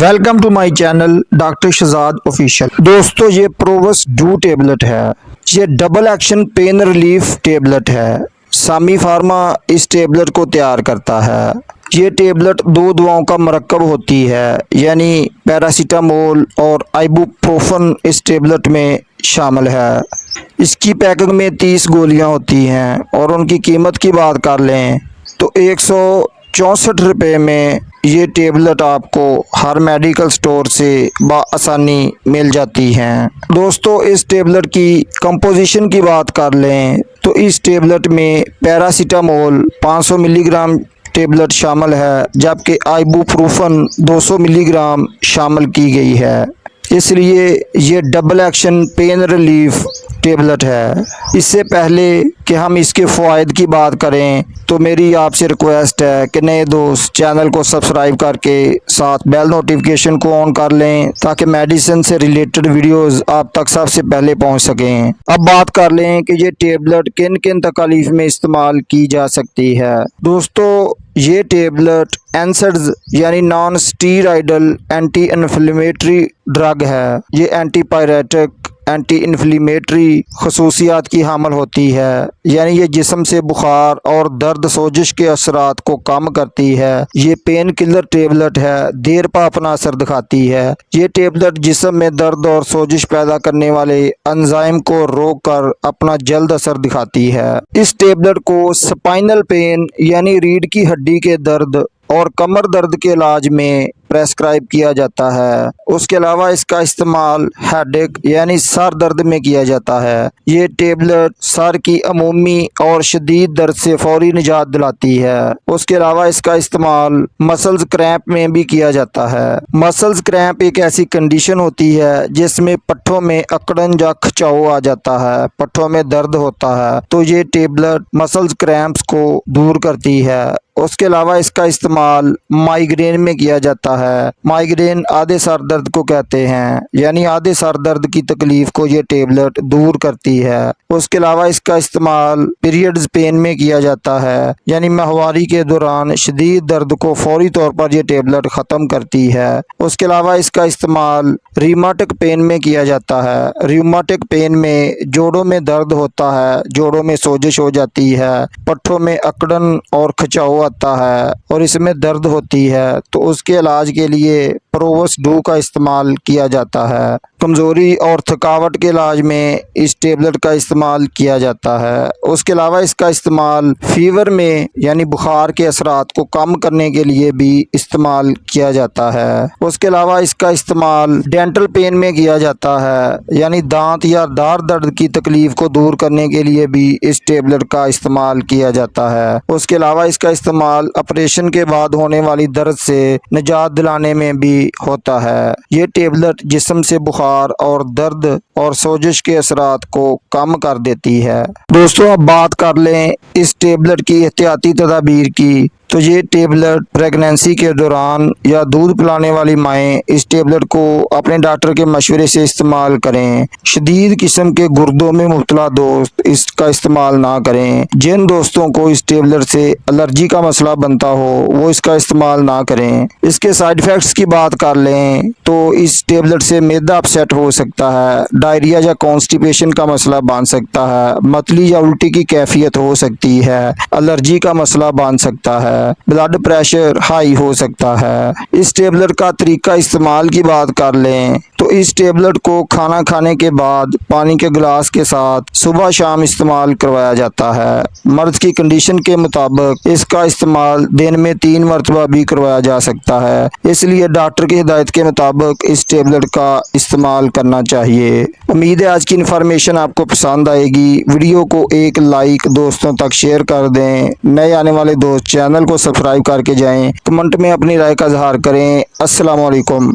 Welcome to my channel doctor Shahzad official. दोस्तों ये प्रोवस डू टेबलेट है। ये double action pain relief tablet है। सामी फार्मा इस टेबलेट को तैयार करता है। ये टेबलेट दो दवाओं का मरकब होती है, यानी पैरासीटामोल और आइबुप्रोफेन इस टेबलेट में शामिल है। इसकी पैकिंग में 30 गोलियां होती हैं और उनकी कीमत की बात कर लें तो 164 रुपये में ये टेबलेट आपको हर मेडिकल स्टोर से बआसानी मिल जाती हैं। दोस्तों इस टेबलेट की कंपोजिशन की बात कर लें तो इस टेबलेट में पैरासीटामोल 500 मिलीग्राम टेबलेट शामिल है, जबकि आइबुप्रोफेन 200 मिलीग्राम शामिल की गई है। इसलिए ये double action pain relief tablet है। इससे पहले कि हम इसके फ़वाइद की बात करें तो मेरी आपसे रिक्वेस्ट है कि नए दोस्त चैनल को सब्सक्राइब करके साथ बेल नोटिफिकेशन को ऑन कर लें ताकि मेडिसिन से रिलेटेड वीडियोस आप तक सबसे पहले पहुंच सकें। अब बात कर लें कि ये टेबलेट किन किन तकलीफ में इस्तेमाल की जा सकती है। दोस्तों ये टेबलेट एनसेड्स यानी non steroidal anti inflammatory drug है। ये एंटीपायरेटिक एंटी इन्फ्लेमेटरी खसूसियात की हामिल होती है, यानी ये जिस्म से बुखार और दर्द सोजिश के असरात को कम करती है। ये पेन किलर टेबलेट है, देर पा अपना असर दिखाती है। ये टेबलेट जिस्म में दर्द और सोजिश पैदा करने वाले एंजाइम को रोक कर अपना जल्द असर दिखाती है। इस टेबलेट को स्पाइनल पेन यानी रीढ़ की हड्डी के दर्द और कमर दर्द के इलाज में प्रेस्क्राइब किया जाता है। उसके अलावा इसका इस्तेमाल हेडेक यानी सर दर्द में किया जाता है। ये टेबलेट सर की अमूमी और शदीद दर्द से फौरी निजात दिलाती है। उसके अलावा इसका इस्तेमाल मसल्स क्रैम्प में भी किया जाता है। मसल्स क्रैम्प एक ऐसी कंडीशन होती है जिसमें पट्ठों में अकड़न या खिंचाव आ जाता है, पट्ठों में दर्द होता है, तो ये टेबलेट मसल्स क्रैम्प्स को दूर करती है। उसके अलावा इसका इस्तेमाल माइग्रेन में किया जाता है। माइग्रेन आधे सर दर्द को कहते हैं, यानी आधे सर दर्द की तकलीफ को ये टेबलेट दूर करती है। उसके अलावा इसका इस्तेमाल पीरियड्स पेन में किया जाता है, यानी माहवारी के दौरान शदीद दर्द को फौरी तौर पर ये टेबलेट ख़त्म करती है। उसके अलावा इसका इस्तेमाल रिमाटिक पेन में किया जाता है। रिमाटिक पेन में जोड़ों में दर्द होता है, जोड़ों में सोजिश हो जाती है, पट्ठों में अकड़न और खिंचाव आता है और इसमें दर्द होती है, तो उसके इलाज के लिए प्रोवस डू का इस्तेमाल किया जाता है। कमज़ोरी और थकावट के इलाज में इस टेबलेट का इस्तेमाल किया जाता है। उसके अलावा इसका इस्तेमाल फीवर में यानी बुखार के असरात को कम करने के लिए भी इस्तेमाल किया जाता है। उसके अलावा इसका इस्तेमाल डेंटल पेन में किया जाता है, यानी दांत या दार दर्द की तकलीफ को दूर करने के लिए भी इस टेबलेट का इस्तेमाल किया जाता है। उसके अलावा इसका इस्तेमाल ऑपरेशन के बाद होने वाली दर्द से निजात दिलाने में भी होता है। ये टेबलेट जिस्म से बुखार और दर्द और सोजिश के असरात को कम कर देती है। दोस्तों अब बात कर लें इस टेबलेट की एहतियाती तदाबीर की, तो ये टेबलेट प्रेगनेंसी के दौरान या दूध पिलाने वाली माएँ इस टेबलेट को अपने डॉक्टर के मशवरे से इस्तेमाल करें। शदीद किस्म के गुर्दों में मुब्तला दोस्त इसका इस्तेमाल ना करें। जिन दोस्तों को इस टेबलेट से एलर्जी का मसला बनता हो वो इसका इस्तेमाल ना करें। इसके साइड इफ़ेक्ट्स की बात कर लें तो इस टेबलेट से मैदा अपसेट हो सकता है, डायरिया या कॉन्स्टिपेशन का मसला बन सकता है, मतली या उल्टी की कैफियत हो सकती है, एलर्जी का मसला बन सकता है, ब्लड प्रेशर हाई हो सकता है। इस टेबलेट का तरीका इस्तेमाल की बात कर लें तो इस टेबलेट को खाना खाने के बाद पानी के गिलास के साथ सुबह शाम इस्तेमाल करवाया जाता है। मर्द की कंडीशन के मुताबिक इसका इस्तेमाल दिन में 3 मरतबा भी करवाया जा सकता है, इसलिए डॉक्टर की हिदायत के मुताबिक इस टेबलेट का इस्तेमाल करना चाहिए। उम्मीद है आज की इन्फॉर्मेशन आपको पसंद आएगी। वीडियो को एक लाइक दोस्तों तक शेयर कर दें। नए आने वाले दोस्त चैनल को सब्सक्राइब करके जाएं। कमेंट में अपनी राय का इजहार करें। अस्सलाम वालेकुम।